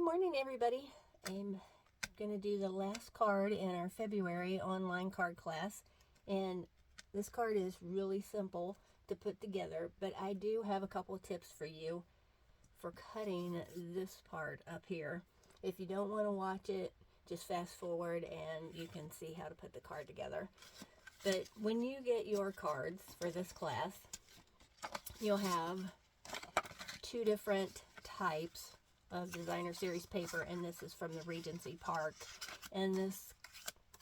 morning, everybody. I'm going to do the last card in our February online card class. And this card is really simple to put together, but I do have a couple of tips for you for cutting this part up here. If you don't want to watch it, just fast forward and you can see how to put the card together. But when you get your cards for this class, you'll have two different types of designer series paper, and this is from the Regency Park, and this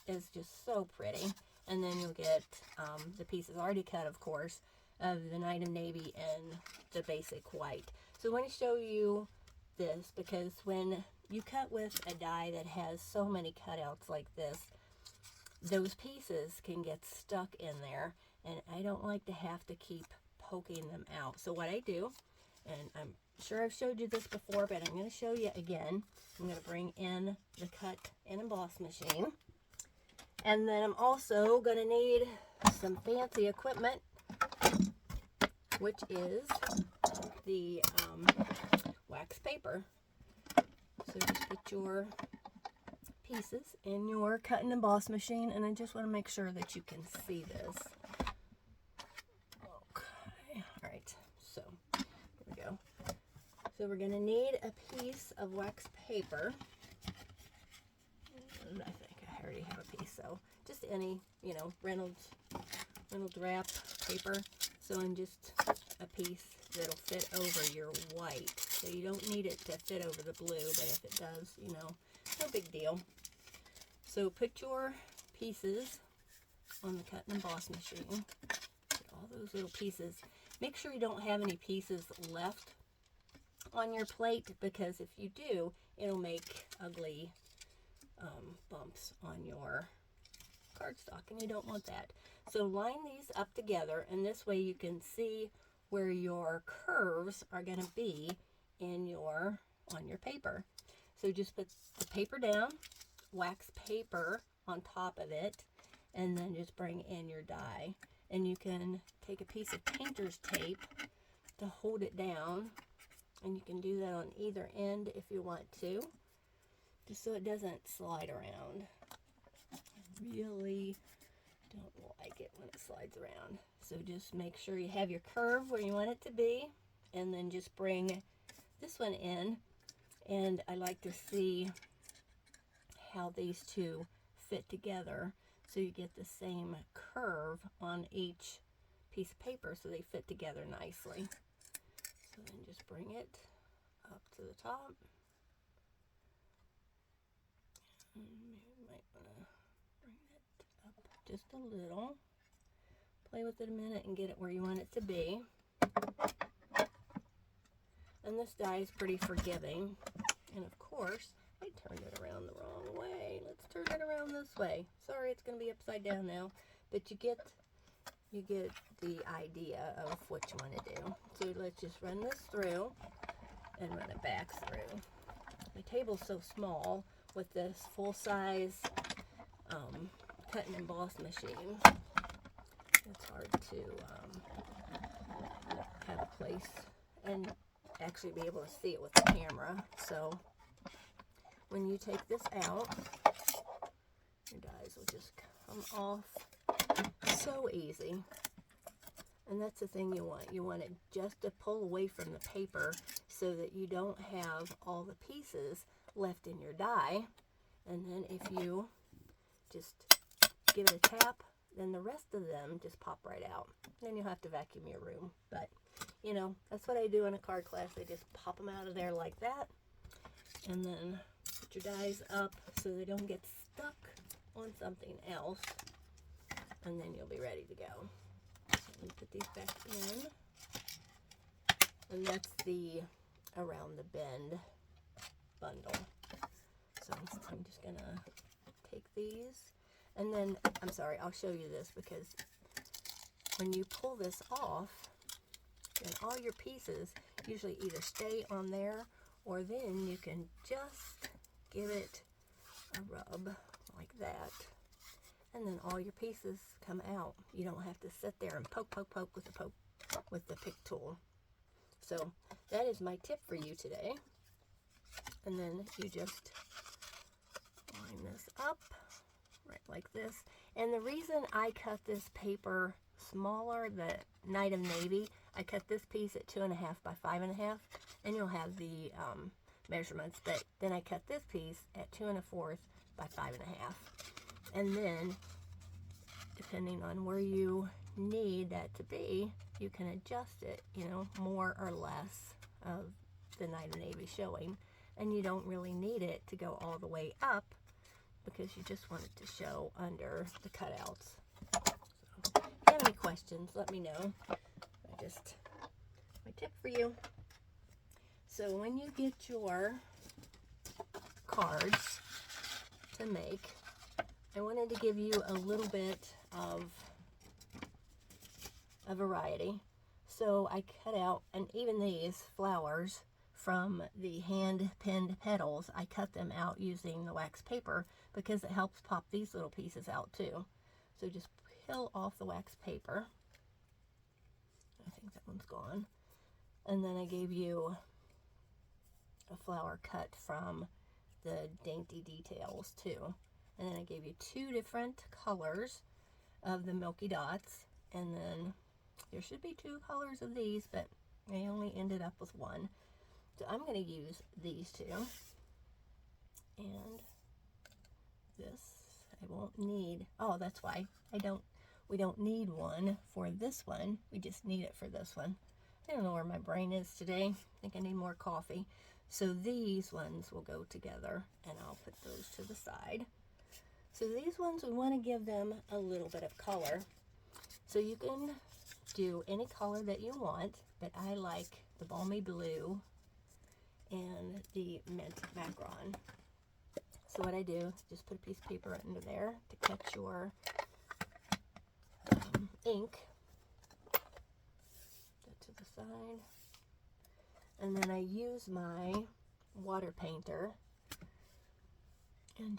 is just so pretty. And then you'll get the pieces already cut, of course, of the Night of Navy and the basic white. So I want to show you this because when you cut with a die that has so many cutouts like this, those pieces can get stuck in there, and I don't like to have to keep poking them out. So what I do, and I'm sure I've showed you this before, but I'm going to show you again. I'm going to bring in the cut and emboss machine. And then I'm also going to need some fancy equipment, which is the wax paper. So just put your pieces in your cut and emboss machine, and I just want to make sure that you can see this. Okay, all right, so here we go. So we're going to need a piece of wax paper. And I think I already have a piece, so just any, Reynolds wrap paper. So I'm just a piece that'll fit over your white. So you don't need it to fit over the blue, but if it does, no big deal. So put your pieces on the cut and emboss machine. Get all those little pieces. Make sure you don't have any pieces left on your plate, because if you do, it'll make ugly bumps on your cardstock, and you don't want that. So line these up together, and this way you can see where your curves are going to be on your paper. So just put the paper down, wax paper on top of it, and then just bring in your die. And you can take a piece of painter's tape to hold it down, and you can do that on either end if you want to, just so it doesn't slide around. I really don't like it when it slides around. So just make sure you have your curve where you want it to be, and then just bring this one in. And I like to see how these two fit together, so you get the same curve on each piece of paper, so they fit together nicely. So then just bring it up to the top. And you might want to bring it up just a little. Play with it a minute and get it where you want it to be. And this die is pretty forgiving. And of course, I turned it around the wrong way. Let's turn it around this way. Sorry, it's going to be upside down now. But you get the idea of what you want to do. So let's just run this through and run it back through. My table's so small with this full-size cut and emboss machine. It's hard to have a place and actually be able to see it with the camera. So when you take this out, your dies will just come off so easy. And that's the thing you want. You want it just to pull away from the paper so that you don't have all the pieces left in your die. And then if you just give it a tap, then the rest of them just pop right out. Then you'll have to vacuum your room. But, that's what I do in a card class. I just pop them out of there like that. And then put your dies up so they don't get stuck on something else. And then you'll be ready to go. So put these back in. And that's the Around the Bend bundle. So I'm just going to take these. And then, I'm sorry, I'll show you this, because when you pull this off, then all your pieces usually either stay on there, or then you can just give it a rub like that, and then all your pieces come out. You don't have to sit there and poke with the pick tool. So that is my tip for you today. And then you just line this up right like this. And the reason I cut this paper smaller, the Night of Navy, I cut this piece at 2.5 by 5.5, and you'll have the measurements, but then I cut this piece at 2 1/4 by 5.5. And then, depending on where you need that to be, you can adjust it, you know, more or less of the Night of Navy showing. And you don't really need it to go all the way up because you just want it to show under the cutouts. So, if you have any questions, let me know. My tip for you. So when you get your cards to make, I wanted to give you a little bit of a variety. So I cut out, and even these flowers from the hand pinned petals, I cut them out using the wax paper because it helps pop these little pieces out too. So just peel off the wax paper. I think that one's gone. And then I gave you a flower cut from the Dainty Details too. And then I gave you 2 different colors of the Milky Dots. And then there should be 2 colors of these, but I only ended up with 1. So I'm going to use these 2. And this I won't need. Oh, that's why we don't need one for this one. We just need it for this one. I don't know where my brain is today. I think I need more coffee. So these ones will go together, and I'll put those to the side. So these ones, we want to give them a little bit of color. So you can do any color that you want, but I like the Balmy Blue and the Mint Macaron. So what I do is just put a piece of paper under there to catch your ink. Put to the side. And then I use my water painter and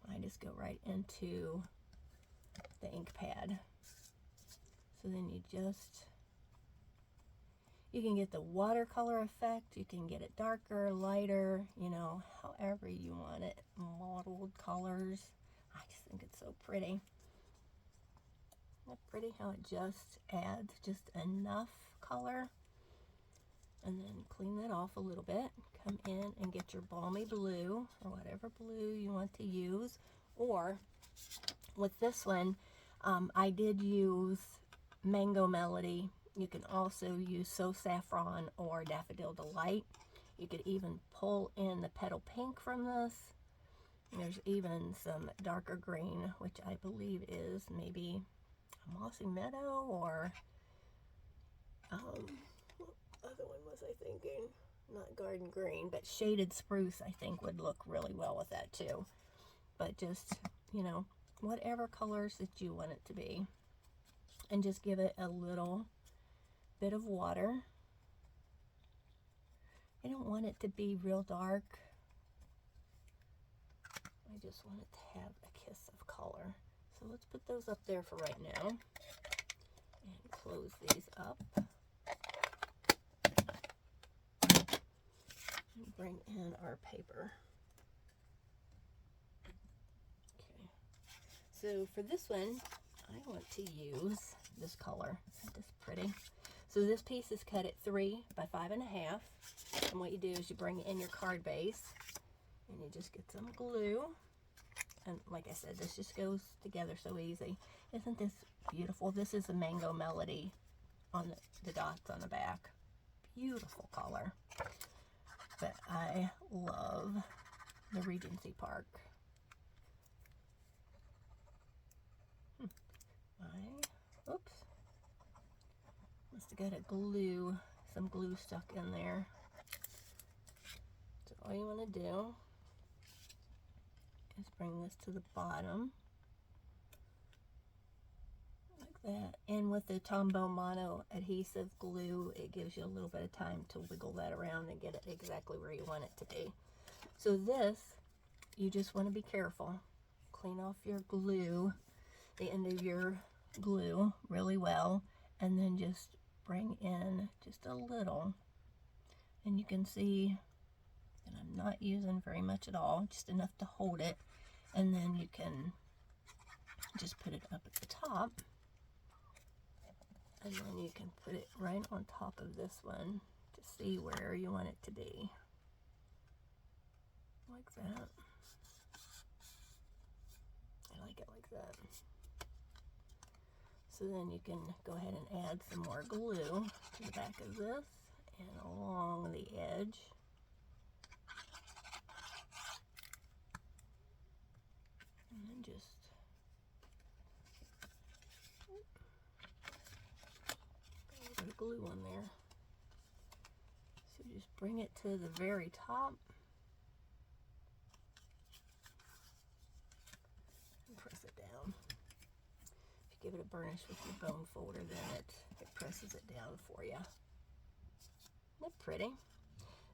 I just go right into the ink pad. So then you can get the watercolor effect, you can get it darker, lighter, you know, however you want it, mottled colors. I just think it's so pretty. Isn't it pretty how it just adds just enough color? And then clean that off a little bit. Come in and get your Balmy Blue, or whatever blue you want to use. Or, with this one, I did use Mango Melody. You can also use So Saffron or Daffodil Delight. You could even pull in the Petal Pink from this. There's even some darker green, which I believe is maybe a Mossy Meadow, or what other one was I thinking? Not Garden Green, but Shaded Spruce I think would look really well with that too. But just, you know, whatever colors that you want it to be. And just give it a little bit of water. I don't want it to be real dark. I just want it to have a kiss of color. So let's put those up there for right now. And close these up. And bring in our paper. Okay. So for this one, I want to use this color. Isn't this pretty? So this piece is cut at 3 by 5.5. And what you do is you bring in your card base and you just get some glue. And like I said, this just goes together so easy. Isn't this beautiful? This is a Mango Melody on the dots on the back. Beautiful color. But I love the Regency Park. Oops. Must have got some glue stuck in there. So all you want to do is bring this to the bottom. Like that. And with the Tombow Mono adhesive glue, it gives you a little bit of time to wiggle that around and get it exactly where you want it to be. So this, you just want to be careful. Clean off your glue, the end of your glue really well, and then just bring in just a little, and you can see that not using very much at all, just enough to hold it. And then you can just put it up at the top. And then you can put it right on top of this one to see where you want it to be. Like that. I like it like that. So then you can go ahead and add some more glue to the back of this and along the edge. And then just a little bit of glue on there. So just bring it to the very top. And press it down. If you give it a burnish with your bone folder, then it presses it down for you. Isn't it pretty?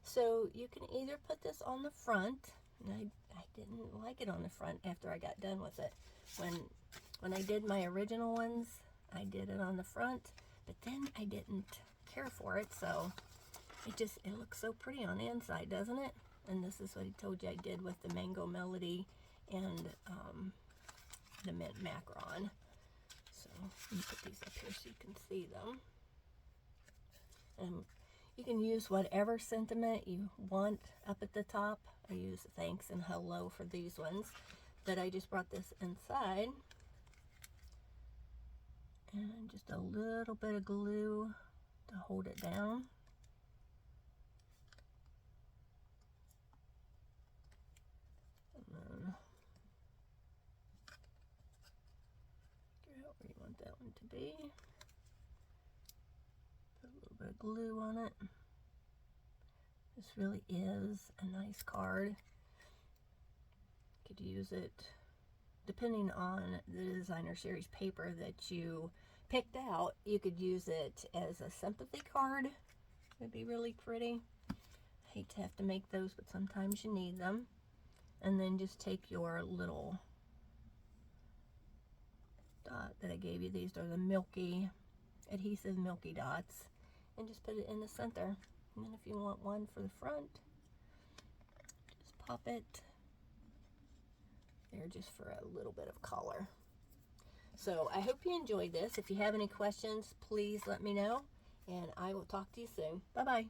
So you can either put this on the front, and I didn't like it on the front after I got done with it. When I did my original ones, I did it on the front, but then I didn't care for it, so it looks so pretty on the inside, doesn't it? And this is what he told you I did with the Mango Melody and the Mint Macaron. So let me put these up here so you can see them. You can use whatever sentiment you want up at the top. I use thanks and hello for these ones. But I just brought this inside. And just a little bit of glue to hold it down. And then figure out where you want that one to be. Put a little bit of glue on it. This really is a nice card. You could use it depending on the designer series paper that you picked out. You could use it as a sympathy card. It'd be really pretty. I hate to have to make those, but sometimes you need them. And then just take your little dot that I gave you. These are the milky, adhesive milky dots. And just put it in the center. And then if you want one for the front, just pop it there just for a little bit of color. So I hope you enjoyed this. If you have any questions, please let me know. And I will talk to you soon. Bye-bye.